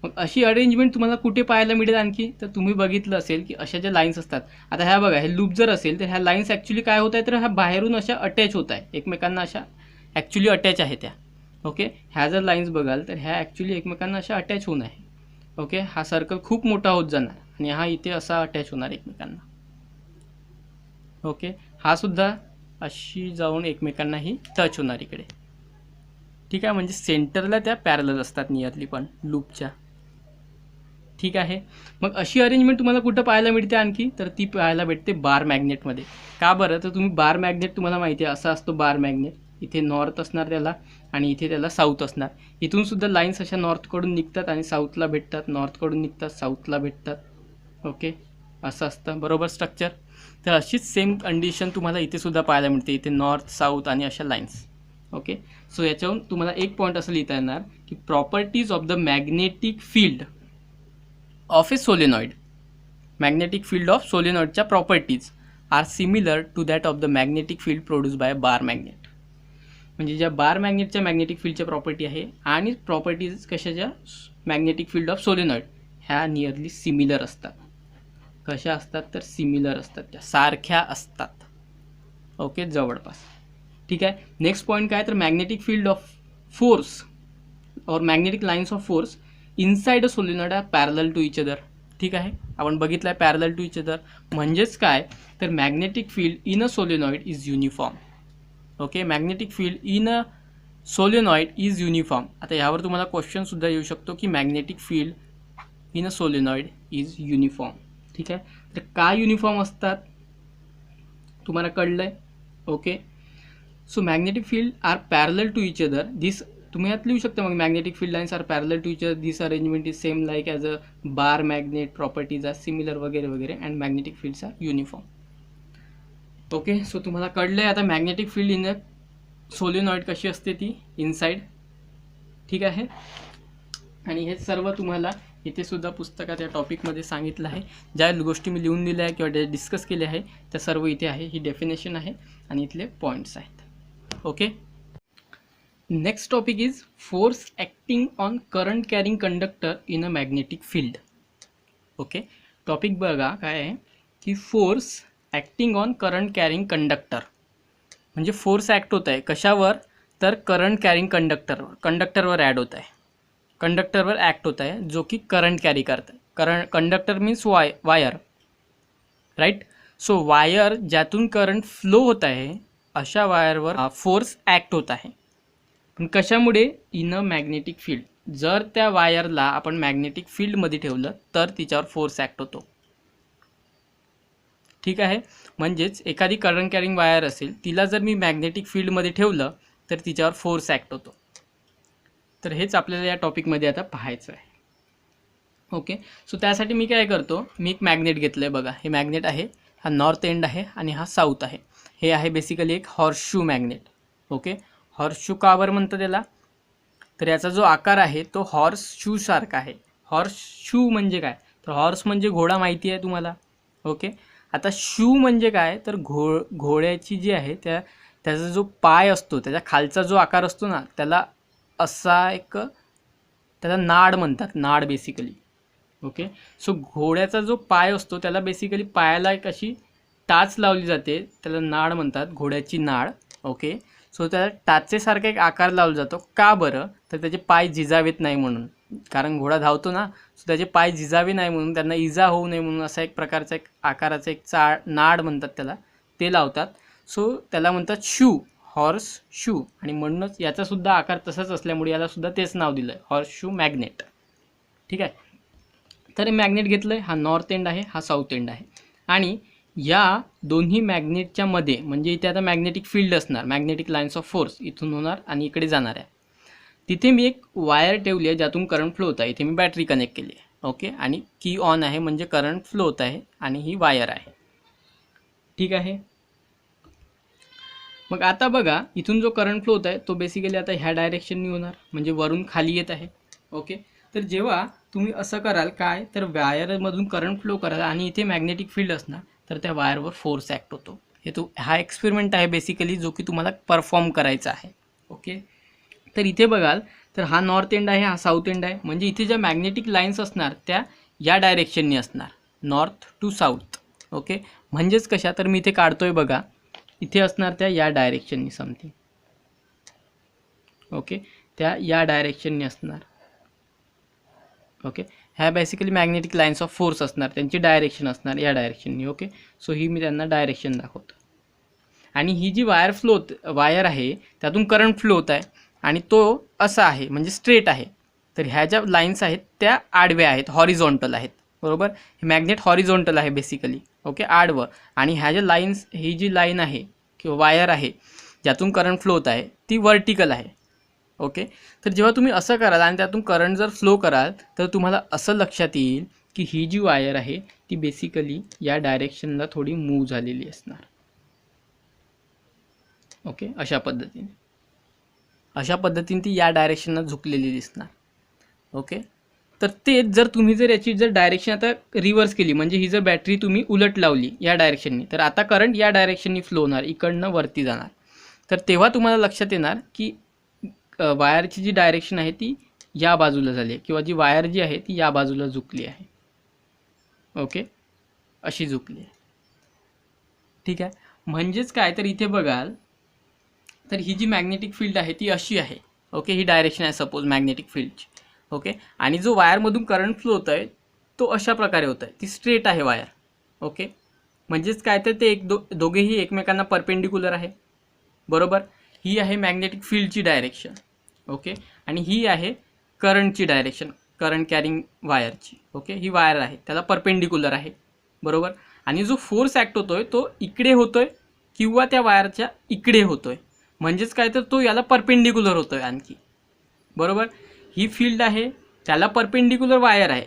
S1: मग अशी अरेंजमेंट तुम्हाला कुठे पाहायला मिळेल आणखी, तर तुम्ही बघितलं असेल की अशा ज्या लाईन्स असतात. आता ह्या बघा, हे लूप जर असेल तर ह्या लाईन्स ॲक्च्युली काय होत आहे, तर ह्या बाहेरून अशा अटॅच होत आहे एकमेकांना, अशा ॲक्च्युली अटॅच आहे त्या. ओके. ह्या जर लाईन्स बघाल तर ह्या ॲक्च्युली एकमेकांना अशा अटॅच होऊन आहे. ओके. हा सर्कल खूप मोठा होत जाणार आणि हा इथे असा अटॅच होणार एकमेकांना. ओके. हा सुद्धा अशी जाऊन एकमेकांनाही टच होणार इकडे. ठीक आहे. म्हणजे सेंटरला त्या पॅरलल असतात नियरली पण लूपच्या. ठीक आहे. मग अशी अरेंजमेंट तुम्हाला कुठं पाहायला मिळते आणखी, तर ती पाहायला भेटते बार मॅग्नेटमध्ये. का बरं? तर तुम्ही बार मॅग्नेट तुम्हाला माहिती आहे असा असतो बार मॅग्नेट. इथे नॉर्थ असणार त्याला आणि इथे त्याला साऊथ असणार. इथून सुद्धा लाईन्स अशा नॉर्थकडून निघतात आणि साऊथला भेटतात, नॉर्थकडून निघतात साऊथला भेटतात. ओके, असं असतं बरोबर स्ट्रक्चर. तर अशीच सेम कंडिशन तुम्हाला इथे सुद्धा पाहायला मिळते. इथे नॉर्थ, साऊथ आणि अशा लाईन्स. ओके. सो याच्यावरून तुम्हाला एक पॉईंट असं लिहिता येणार की properties of the magnetic field of a solenoid. Magnetic field of सोलेनॉइडच्या properties are similar to that of the magnetic field produce by bar magnet. म्हणजे ज्या बार मॅग्नेटच्या मॅग्नेटिक फील्डच्या प्रॉपर्टी आहे आणि प्रॉपर्टीज कशाच्या मॅग्नेटिक फील्ड ऑफ सोलेनॉइड ह्या nearly similar असतात. कशा असतात तर सिमिलर असतात, त्या सारख्या असतात. ओके, जवळपास. ठीक आहे. नेक्स्ट पॉईंट काय तर मॅग्नेटिक फील्ड ऑफ फोर्स और magnetic lines of force inside a solenoid are parallel to each other. ठीक आहे, आपण बघितलं आहे पॅरलल टू इच अदर म्हणजेच काय तर magnetic field in a solenoid is uniform. Okay, magnetic field in a solenoid is uniform. आता यावर तुम्हाला क्वेश्चनसुद्धा येऊ शकतो की magnetic field in a solenoid is uniform. ठीक आहे, तर का युनिफॉर्म असतात तुम्हाला कळलं आहे. Okay. So magnetic field are parallel to each other. This तुम्ही यात लिहू शकता मग magnetic field lines are parallel to each other, this arrangement is same like as a bar magnet, properties are similar वगैरे वगैरे, and magnetic fields are uniform. Okay, so तुम्हाला कळलं आहे आता magnetic field in the solenoid कशी असते ती inside. ठीक आहे, आणि हे सर्व तुम्हाला इथे सुद्धा पुस्तकात या टॉपिकमध्ये सांगितलं आहे. ज्या गोष्टी मी लिहून दिल्या आहे किंवा ज्या डिस्कस केल्या आहे त्या सर्व इथे आहे. ही डेफिनेशन आहे आणि इथले पॉईंट्स आहेत. Okay, next topic is force acting on current carrying conductor in a magnetic field. Okay, topic बघा काय आहे की force acting on current carrying conductor, म्हणजे फोर्स ॲक्ट होत आहे कशावर, तर करंट कॅरिंग कंडक्टरवर ॲड होत आहे, कंडक्टरवर ॲक्ट होत आहे जो की करंट कॅरी करत आहे. Conductor means wire, right. So wire ज्यातून करंट फ्लो होत आहे अशा वायरवर फोर्स ॲक्ट होत आहे. पण कशामुळे, इन अ मॅग्नेटिक फील्ड. जर त्या वायरला आपण मॅग्नेटिक फील्डमध्ये ठेवलं तर तिच्यावर फोर्स ॲक्ट होतो. ठीक आहे, म्हणजेच एखादी करंट कॅरिंग वायर असेल तिला जर मी मॅग्नेटिक फील्डमध्ये ठेवलं तर तिच्यावर फोर्स ॲक्ट होतो. तर हेच आपल्याला या टॉपिकमध्ये आता पाहायचं आहे. ओके, सो त्यासाठी मी काय करतो, मी एक मॅग्नेट घेतलं आहे बघा. हे मॅग्नेट आहे, हा नॉर्थ एंड आहे आणि हा साऊथ आहे. हे आहे बेसिकली एक हॉर्सशू मॅग्नेट. ओके, हॉर्सशू का बरं म्हणतं त्याला, तर याचा जो आकार आहे तो हॉर्स शू सारखा आहे. हॉर्स शू म्हणजे काय, तर हॉर्स म्हणजे घोडा माहिती आहे तुम्हाला. ओके, आता शू म्हणजे काय, तर घोड्याची जी आहे त्याचा जो पाय असतो त्याच्या खालचा जो आकार असतो ना त्याला असा एक त्याला नाड म्हणतात, नाड बेसिकली. ओके, सो घोड्याचा जो पाय असतो त्याला बेसिकली पायाला एक अशी टाच लावली जाते, त्याला नाड म्हणतात, घोड्याची नाड. ओके, सो त्याला टाचेसारखा एक आकार लावला जातो. का बरं, तर त्याचे पाय झिजावेत नाही म्हणून. कारण घोडा धावतो ना, सो त्याचे पाय झिजावे नाही म्हणून, त्यांना इजा होऊ नये म्हणून असा एक प्रकारचा एक आकाराचा एक नाड म्हणतात त्याला, ते लावतात. सो त्याला म्हणतात शू, हॉर्स शू. आणि म्हणूनच याचासुद्धा आकार तसाच असल्यामुळे यालासुद्धा तेच नाव दिलं आहे, हॉर्स शू मॅग्नेट. ठीक आहे, तर हे मॅग्नेट घेतलं आहे, हा नॉर्थ एंड आहे, हा साऊथ एंड आहे. आणि या दोन्ही मॅग्नेटच्या मध्ये म्हणजे इथे आता मॅग्नेटिक फील्ड असणार, मॅग्नेटिक लाईन्स ऑफ फोर्स इथून होणार आणि इकडे जाणार आहे. तिथे मी एक वायर ठेवली आहे ज्यातून करंट फ्लो होत आहे. इथे मी बॅटरी कनेक्ट केली आहे. ओके, आणि की ऑन आहे म्हणजे करंट फ्लो होत आहे आणि ही वायर आहे. ठीक आहे, मग आता बघा इथून जो करंट फ्लो होत आहे तो बेसिकली आता ह्या डायरेक्शननी होणार, म्हणजे वरून खाली येत आहे. ओके, तर जेव्हा तुम्ही असं कराल काय, तर वायरमधून करंट फ्लो कराल आणि इथे मॅग्नेटिक फील्ड असणार तर त्या वायरवर फोर्स ॲक्ट होतो. हा एक्सपेरिमेंट आहे बेसिकली जो की तुम्हाला परफॉर्म करायचा आहे. ओके, तर इथे बघाल तर हा नॉर्थ एंड आहे, हा साऊथ एंड आहे. म्हणजे इथे ज्या मॅग्नेटिक लाईन्स असणार त्या या डायरेक्शननी असणार, नॉर्थ टू साऊथ. ओके, म्हणजेच कशा, तर मी इथे काढतोय बघा, इथे असणार त्या या डायरेक्शननी समथिंग. ओके, त्या या डायरेक्शननी असणार. ओके, ह्या basically magnetic lines of force असणार, त्यांची डायरेक्शन असणार या डायरेक्शननी. ओके, सो ही मी त्यांना डायरेक्शन दाखवतो. आणि ही जी वायर आहे त्यातून करंट फ्लो होत आहे आणि तो असा आहे म्हणजे स्ट्रेट आहे. तर ह्या ज्या लाईन्स आहेत त्या आडव्या आहेत, हॉरिझॉन्टल आहेत. बरोबर, हे मॅग्नेट हॉरिझॉन्टल आहे बेसिकली. ओके, आडवं. आणि ह्या ज्या लाईन्स, ही जी लाईन आहे किंवा वायर आहे ज्यातून करंट फ्लो होत आहे ती वर्टिकल आहे. ओके, तर जेव्हा तुम्ही असं कराल आणि त्यातून करंट जर फ्लो कराल तर तुम्हाला असं लक्षात येईल की ही जी वायर आहे ती बेसिकली या डायरेक्शनला थोडी मूव्ह झालेली असणार. ओके, अशा पद्धतीने ती या डायरेक्शनला झुकलेली दिसणार. ओके, तर ते जर याची डायरेक्शन आता रिव्हर्स केली म्हणजे ही जर बॅटरी तुम्ही उलट लावली या डायरेक्शननी तर आता करंट या डायरेक्शननी फ्लो होणार, इकडनं वरती जाणार. तर तेव्हा तुम्हाला लक्षात येणार की वायरची जी डायरेक्शन आहे ती या बाजूला झाली आहे किंवा जी वायर जी आहे ती या बाजूला झुकली आहे. ओके, अशी झुकली आहे. ठीक आहे, म्हणजेच काय, तर इथे बघाल तर ही जी मॅग्नेटिक फील्ड आहे ती अशी आहे. ओके, ही डायरेक्शन आहे सपोज मॅग्नेटिक फील्डची. ओके, आणि जो वायरमधून करंट फ्लो होत आहे तो अशा प्रकारे होत आहे, ती स्ट्रेट आहे वायर. ओके, म्हणजेच काय, तर ते दोघेही एकमेकांना परपेंडिक्युलर आहे. बरोबर, ही आहे मॅग्नेटिक फील्डची डायरेक्शन. ओके, आणि ही आहे करंटची डायरेक्शन, करंट कॅरिंग वायरची. ओके, ही वायर आहे त्याला परपेंडिक्युलर आहे. बरोबर, आणि जो फोर्स ॲक्ट होतोय तो इकडे होतोय किंवा त्या वायरच्या इकडे होतोय. म्हणजेच काय, तर तो याला परपेंडिक्युलर होतोय आणखी. बरोबर. ही फील्ड आहे, त्याला परपेंडिक्युलर वायर आहे,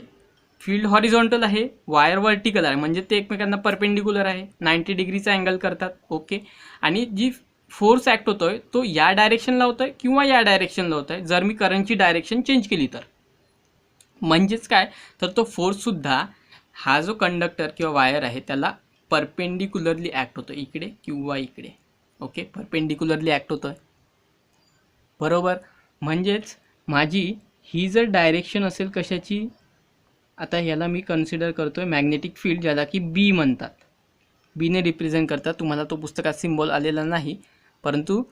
S1: फील्ड हॉरिझॉन्टल आहे, वायर व्हर्टिकल आहे, म्हणजे ते एकमेकांना परपेंडिक्युलर आहे, 90 डिग्रीचा अँगल करतात. ओके. आणि जी फोर्स ॲक्ट होतोय तो या डायरेक्शनला होतोय किंवा या डायरेक्शनला होतोय जर मी करंटची डायरेक्शन चेंज केली तर. म्हणजेच काय, तर तो फोर्ससुद्धा हा जो कंडक्टर किंवा वायर आहे त्याला परपेंडिक्युलरली ॲक्ट होतो, इकडे किंवा इकडे. ओके, परपेंडिक्युलरली ॲक्ट होतोय. बरोबर. म्हणजेच माझी ही जर डायरेक्शन असेल कशाची, आता ह्याला मी कन्सिडर करतोय मॅग्नेटिक फील्ड, ज्याला की बी म्हणतात, बीने रिप्रेझेंट करतात. तुम्हाला तो पुस्तकात सिम्बॉल आलेला नाही, परंतु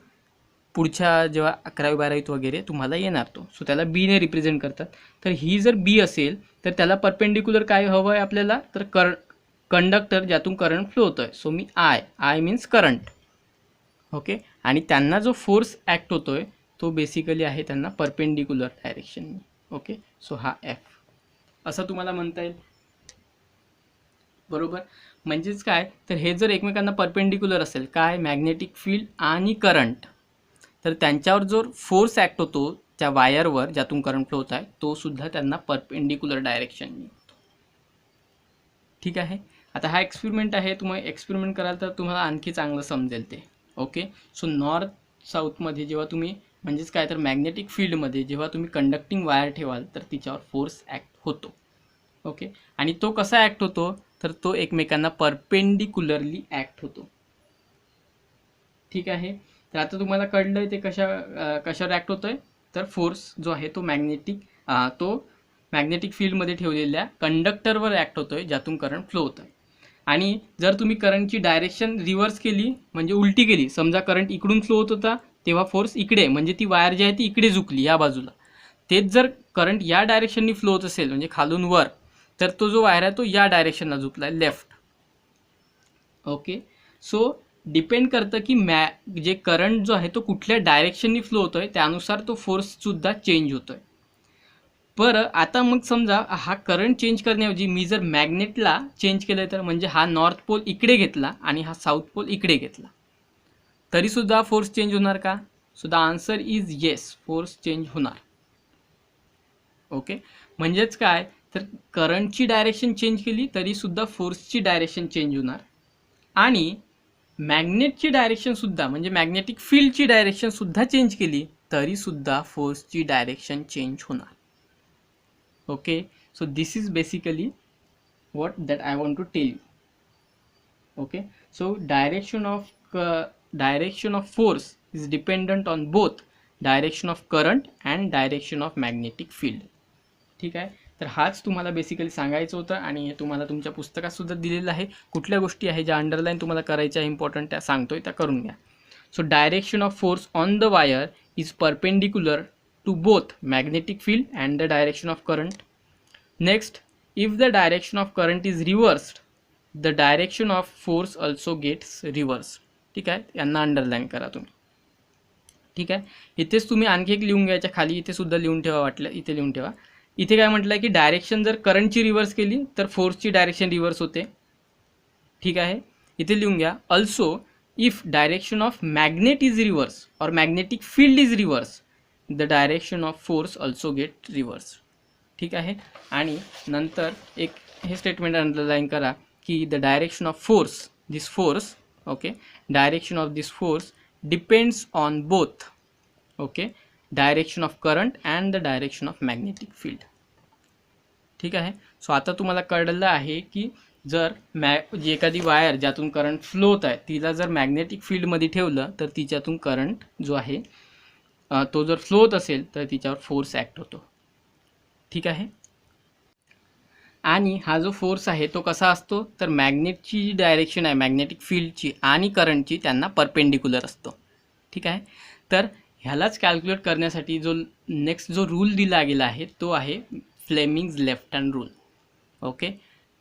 S1: पुढच्या जेव्हा 11वी 12वीत वगैरे तुम्हाला येणार तो. सो त्याला बीने रिप्रेझेंट करतात. तर ही जर बी असेल तर त्याला परपेंडिक्युलर काय हवं आहे आपल्याला, तर कंडक्टर ज्यातून करंट फ्लो होतोय. So me I means current. Okay. आणि त्यांना जो फोर्स ॲक्ट होतोय तो बेसिकली आहे त्यांना परपेंडिक्युलर डायरेक्शन. ओके. सो हा एफ असं तुम्हाला म्हणता येईल. बरोबर. म्हणजेच काय, तर हे जर एकमेकांना परपेंडिक्युलर असेल, काय, मॅग्नेटिक फील्ड आणि करंट, तर त्यांच्यावर जो फोर्स ॲक्ट होतो त्या वायरवर ज्यातून करंट फ्लो होत आहे तो सुद्धा त्यांना परपेंडिक्युलर डायरेक्शन होतो. ठीक आहे. आता हा एक्सपेरिमेंट आहे, तुम्ही एक्सपेरिमेंट कराल तर तुम्हाला आणखी चांगलं समजेल ते. ओके. सो नॉर्थ साऊथमध्ये जेव्हा तुम्ही, म्हणजेच काय, तर मॅग्नेटिक फील्डमध्ये जेव्हा तुम्ही कंडक्टिंग वायर ठेवाल तर तिच्यावर फोर्स ॲक्ट होतो. ओके. आणि तो कसा ॲक्ट होतो, तर तो एकमेकांना परपेंडिक्युलरली ॲक्ट होतो. ठीक आहे. तर आता तुम्हाला कळलं ते कशावर ॲक्ट होतोय, तर फोर्स जो आहे तो मॅग्नेटिक फील्डमध्ये ठेवलेल्या कंडक्टरवर ॲक्ट होतोय ज्यातून करंट फ्लो होतोय. आणि जर तुम्ही करंटची डायरेक्शन रिव्हर्स केली, म्हणजे उलटी केली, समजा करंट इकडून फ्लो होत होता तेव्हा फोर्स इकडे, म्हणजे ती वायर जी आहे ती इकडे झुकली या बाजूला. तेच जर करंट या डायरेक्शननी फ्लो होत असेल, म्हणजे खालून वर, तर तो जो वायर आहे तो या डायरेक्शनला झुकला आहे, लेफ्ट. ओके. सो डिपेंड करतं की जे करंट जो आहे तो कुठल्या डायरेक्शननी फ्लो होतोय त्यानुसार तो फोर्ससुद्धा चेंज होतोय. बरं, आता मग समजा हा करंट चेंज करण्याऐवजी मी जर मॅग्नेटला चेंज केलं तर, म्हणजे हा नॉर्थ पोल इकडे घेतला आणि हा साऊथ पोल इकडे घेतला, तरीसुद्धा फोर्स चेंज होणार का? So the answer is yes, force change होणार. ओके. म्हणजेच काय, तर करंटची डायरेक्शन चेंज केली तरीसुद्धा फोर्सची डायरेक्शन चेंज होणार. आणि मॅग्नेटची डायरेक्शनसुद्धा, म्हणजे मॅग्नेटिक फील्डची डायरेक्शनसुद्धा चेंज केली तरीसुद्धा फोर्सची डायरेक्शन चेंज होणार. Okay. So this is basically what that I want to tell you. Okay. So direction of force is dependent on both direction of current and direction of magnetic field. ठीक आहे. तर हाच तुम्हाला basically सांगायचं होतं आणि हे तुम्हाला तुमच्या पुस्तकात सुद्धा दिलेलं आहे. कुठल्या गोष्टी आहे ज्या अंडरलाईन तुम्हाला करायच्या इम्पॉर्टंट त्या सांगतोय त्या करून घ्या. So direction of force on the wire is perpendicular to both magnetic field and the direction of current. Next, if the direction of current is reversed, the direction of force also gets reversed. ठीक आहे. यांना underline करा तुम्ही. ठीक आहे. इथेच तुम्ही आणखी एक लिहून घ्यायच्या खाली, इथे सुद्धा लिहून ठेवा, वाटलं इथे लिहून ठेवा. इथे काय म्हटलं आहे की डायरेक्शन जर करंटची रिव्हर्स केली तर फोर्सची डायरेक्शन रिव्हर्स होते. ठीक आहे. इथे लिहून घ्या. Also if direction of magnet is reverse or magnetic field is reverse, the direction of force also get reverse. ठीक आहे. आणि नंतर एक हे स्टेटमेंट अंडरलाईन करा की the direction of force, this force, okay, direction of this force depends on both, okay, direction of current and the direction of magnetic field. ठीक आहे. सो आता तुम्हाला कळलं आहे की जर जी एखादी वायर ज्यातून करंट फ्लो होत आहे तिला जर मॅग्नेटिक फील्डमध्ये ठेवलं तर तिच्यातून करंट जो आहे तो जर फ्लो होत असेल तर तिच्यावर फोर्स ॲक्ट होतो. ठीक आहे. आणि हा जो फोर्स आहे तो कसा असतो, तर मॅग्नेटची जी डायरेक्शन आहे मॅग्नेटिक फील्डची आणि करंटची त्यांना परपेंडिक्युलर असतो. ठीक आहे. तर ह्यालाच कॅल्क्युलेट करण्यासाठी जो नेक्स्ट जो रूल दिला गेला आहे तो आहे Fleming's left hand rule. Okay.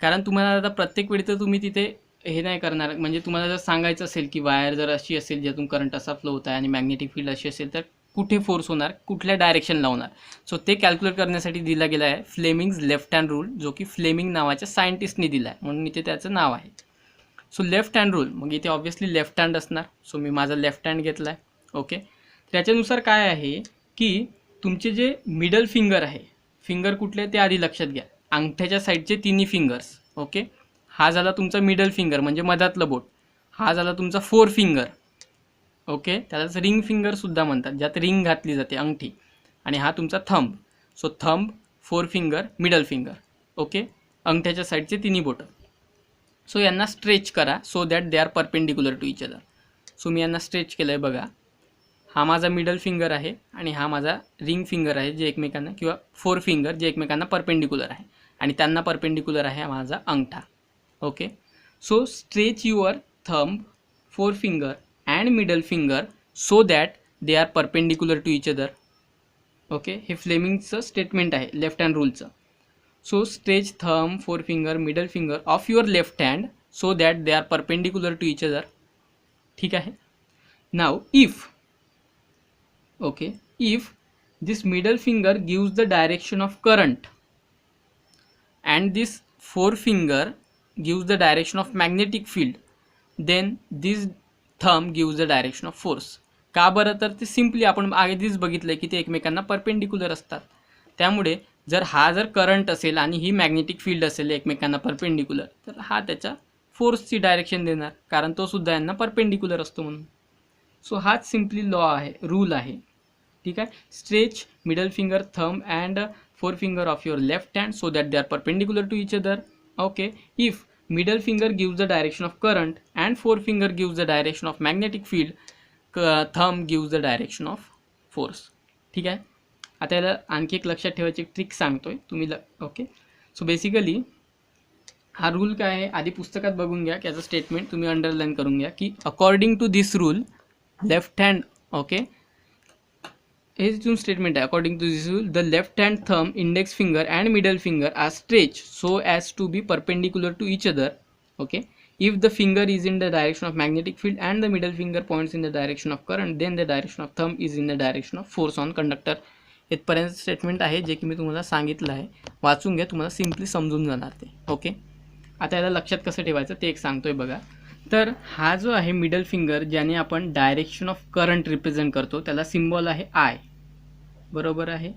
S1: कारण तुम्हाला आता प्रत्येक वेळी तर तुम्ही तिथे हे नाही करणार, म्हणजे तुम्हाला जर सांगायचं असेल की वायर जर अशी असेल ज्यातून करंट असा फ्लो होत आहे आणि मॅग्नेटिक फील्ड अशी असेल तर कुठे फोर्स होणार, कुठल्या डायरेक्शनला होणार. सो ते कॅल्क्युलेट करण्यासाठी दिला गेला आहे फ्लेमिंग्ज लेफ्ट हँड रूल, जो की फ्लेमिंग नावाच्या सायंटिस्टने दिला आहे म्हणून इथे त्याचं नाव आहे. सो लेफ्ट हँड रूल, मग इथे ऑब्व्हियसली लेफ्ट हँड असणार. सो मी माझा लेफ्ट हँड घेतला आहे. ओके. त्याच्यानुसार काय आहे की तुमचे जे मिडल फिंगर आहे, फिंगर कुठले ते आधी लक्षात घ्या, अंगठ्याच्या साईडचे तिन्ही फिंगर्स. ओके, हा झाला तुमचा मिडल फिंगर म्हणजे मधातलं बोट. हा झाला तुमचा फोर फिंगर. ओके, त्यालाच रिंग फिंगरसुद्धा म्हणतात, ज्यात रिंग घातली जाते अंगठी. आणि हा तुमचा thumb. So thumb, forefinger, middle finger. Okay, अंगठ्याच्या साईडचे तिन्ही बोटं. सो यांना स्ट्रेच करा so that they are perpendicular to each other. So मी यांना स्ट्रेच केलं आहे बघा. हा माझा मिडल फिंगर आहे आणि हा माझा रिंग फिंगर आहे, जे एकमेकांना, किंवा फोर फिंगर जे एकमेकांना परपेंडिक्युलर आहे, आणि त्यांना परपेंडिक्युलर आहे माझा अंगठा. Okay, so stretch your thumb, forefinger and middle finger so that they are perpendicular to each other. Okay, हे फ्लेमिंगचं स्टेटमेंट आहे लेफ्ट हँड रूलचं. So stretch thumb, forefinger, middle finger of your left hand so that they are perpendicular to each other. ठीक आहे. Now if, okay, if this middle finger gives the direction of current and this forefinger gives the direction of magnetic field, then this thumb gives the direction of force. का बरं? तर ते simply आपण आधीच बघितलं की ते एकमेकांना परपेंडिक्युलर असतात. त्यामुळे जर करंट असेल आणि ही मॅग्नेटिक फील्ड असेल एकमेकांना परपेंडिक्युलर, तर हा त्याच्या फोर्सची डायरेक्शन देणार, कारण तो सुद्धा यांना परपेंडिक्युलर असतो म्हणून. सो हाच सिम्पली लॉ आहे, रूल आहे. ठीक आहे. Stretch middle finger, thumb and forefinger of your left hand so that they are perpendicular to each other. Okay, if middle finger gives the direction of current and forefinger gives the direction of magnetic field, thumb gives the direction of force. ठीक आहे. आता याला आणखी एक लक्षात ठेवायची trick सांगतोय तुम्ही. ओके, सो बेसिकली हा रूल काय आहे आधी पुस्तकात बघून घ्या, याचं स्टेटमेंट तुम्ही अंडरलाईन करून घ्या की according to this rule left hand, okay, हे इथून स्टेटमेंट आहे. According to this rule the left hand, thumb, index finger and middle finger are stretch so as to be perpendicular to each other. Okay, if the finger is in the direction of magnetic field and the middle finger points in the direction of current, then the direction of thumb is in the direction of force on conductor. इथपर्यंत statement आहे जे की मी तुम्हाला सांगितलं आहे. वाचून घ्या, तुम्हाला सिम्पली समजून जाणार ते. ओके, आता याला लक्षात कसं ठेवायचं ते एक सांगतोय बघा. तर हा जो आहे मिडल फिंगर, ज्याने आपण डायरेक्शन ऑफ करंट रिप्रेझेंट करतो, त्याला सिम्बॉल आहे आय. बरोबर आहे.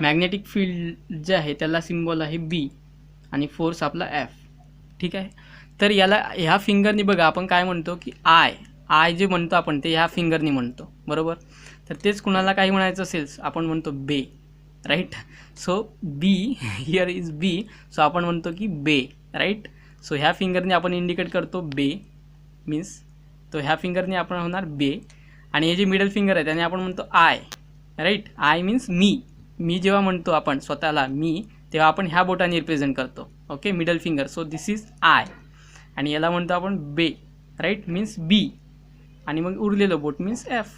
S1: मॅग्नेटिक फील्ड जे आहे त्याला सिम्बॉल आहे बी आणि फोर्स आपला एफ. ठीक आहे. तर याला ह्या फिंगरनी बघा आपण काय म्हणतो की आय जे म्हणतो आपण ते ह्या फिंगरनी म्हणतो. बरोबर. तर तेच कुणाला काही म्हणायचं असेल आपण म्हणतो B, right. So B, here is B, so आपण म्हणतो की बे, राईट. सो ह्या फिंगरनी आपण इंडिकेट करतो बे मीन्स, तो ह्या फिंगरनी आपण होणार बे, आणि हे जे मिडल फिंगर आहे त्याने आपण म्हणतो आय, राईट. आय मीन्स मी जेव्हा म्हणतो आपण स्वतःला मी, तेव्हा आपण ह्या बोटाने रिप्रेझेंट करतो. Okay, middle finger. So this is I, आणि याला म्हणतो आपण बे, राईट, मीन्स बी, आणि मग उरलेलं बोट मीन्स एफ.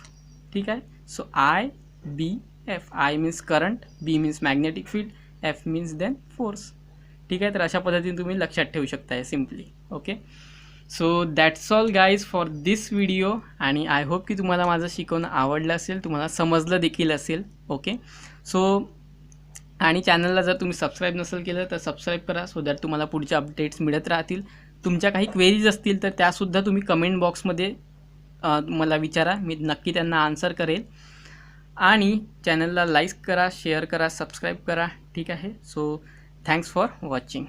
S1: ठीक आहे. So I B F. I means current, B means magnetic field, F means then force. ठीक आहे. तर अशा पद्धतीने तुम्ही लक्षात ठेवू शकताय simply. Okay, so that's all guys for this video, आणि आय होप की तुम्हाला माझं शिकवणं आवडलं असेल, तुम्हाला समजलं देखील असेल. ओके, सो आणि चॅनलला जर तुम्ही सबस्क्राईब नसेल केलं तर सबस्क्राईब करा सो दॅट तुम्हाला पुढचे अपडेट्स मिळत राहतील. तुमच्या काही क्वेरीज असतील तर त्यासुद्धा तुम्ही कमेंट बॉक्समध्ये मला विचारा, मी नक्की त्यांना आन्सर करेल. आणि चॅनलला लाईक करा, शेअर करा, सबस्क्राईब करा. ठीक आहे. So thanks for watching.